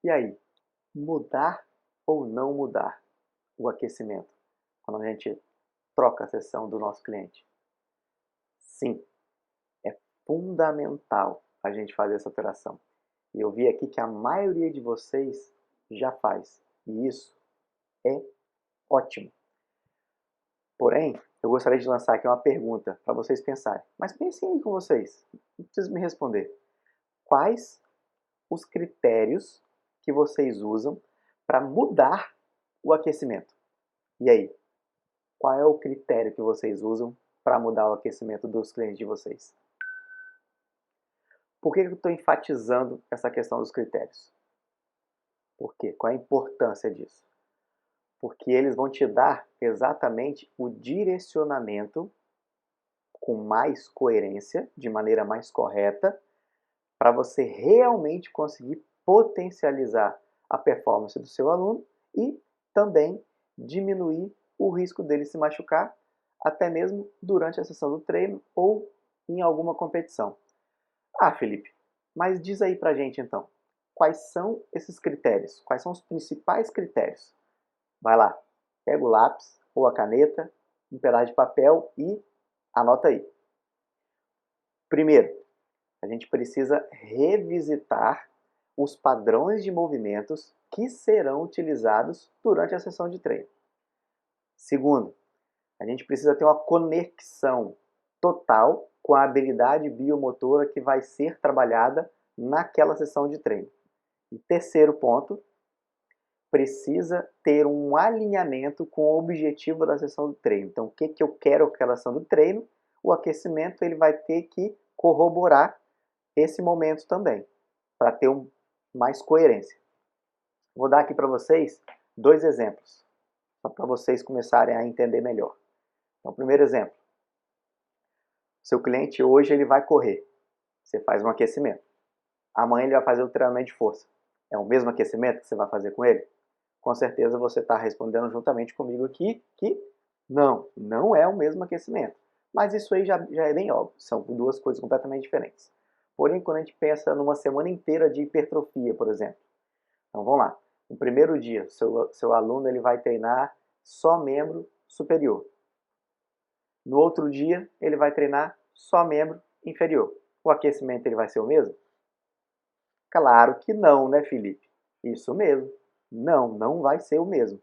E aí, mudar ou não mudar o aquecimento quando a gente troca a sessão do nosso cliente? Sim, é fundamental a gente fazer essa alteração. E eu vi aqui que a maioria de vocês já faz. E isso é ótimo. Porém, eu gostaria de lançar aqui uma pergunta para vocês pensarem. Mas pensem aí com vocês. Não precisa me responder. Quais os critérios que vocês usam para mudar o aquecimento? E aí, qual é o critério que vocês usam para mudar o aquecimento dos clientes de vocês? Por que eu estou enfatizando essa questão dos critérios? Por quê? Qual é a importância disso? Porque eles vão te dar exatamente o direcionamento com mais coerência, de maneira mais correta, para você realmente conseguir potencializar a performance do seu aluno e também diminuir o risco dele se machucar, até mesmo durante a sessão do treino ou em alguma competição. Ah, Felipe, mas diz aí pra gente então, quais são esses critérios? Quais são os principais critérios? Vai lá, pega o lápis ou a caneta, um pedaço de papel e anota aí. Primeiro, a gente precisa revisitar os padrões de movimentos que serão utilizados durante a sessão de treino. Segundo, a gente precisa ter uma conexão total com a habilidade biomotora que vai ser trabalhada naquela sessão de treino. E terceiro ponto, precisa ter um alinhamento com o objetivo da sessão do treino. Então, o que eu quero com aquela sessão do treino? O aquecimento ele vai ter que corroborar esse momento também, para ter mais coerência. Vou dar aqui para vocês 2 exemplos, só para vocês começarem a entender melhor. Então, primeiro exemplo. Seu cliente hoje ele vai correr. Você faz um aquecimento. Amanhã ele vai fazer o treinamento de força. É o mesmo aquecimento que você vai fazer com ele? Com certeza você está respondendo juntamente comigo aqui que não é o mesmo aquecimento. Mas isso aí já é bem óbvio. São duas coisas completamente diferentes. Porém, quando a gente pensa numa semana inteira de hipertrofia, por exemplo. Então vamos lá. No primeiro dia, seu aluno ele vai treinar só membro superior. No outro dia, ele vai treinar só membro inferior. O aquecimento ele vai ser o mesmo? Claro que não, né, Felipe? Isso mesmo. Não vai ser o mesmo.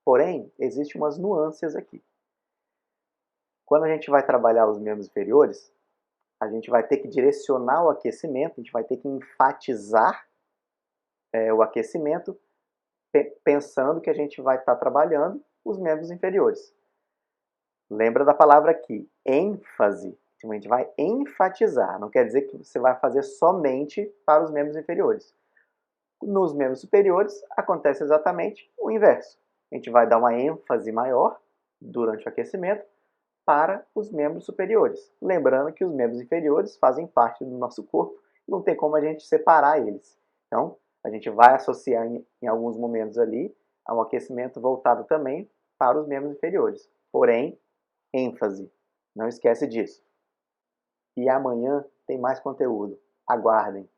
Porém, existem umas nuances aqui. Quando a gente vai trabalhar os membros inferiores, a gente vai ter que direcionar o aquecimento, a gente vai ter que enfatizar o aquecimento, pensando que a gente vai estar trabalhando os membros inferiores. Lembra da palavra aqui, ênfase. Então, a gente vai enfatizar, não quer dizer que você vai fazer somente para os membros inferiores. Nos membros superiores, acontece exatamente o inverso. A gente vai dar uma ênfase maior durante o aquecimento para os membros superiores. Lembrando que os membros inferiores fazem parte do nosso corpo, não tem como a gente separar eles. Então, a gente vai associar em alguns momentos ali a um aquecimento voltado também para os membros inferiores. Porém, ênfase. Não esquece disso. E amanhã tem mais conteúdo. Aguardem.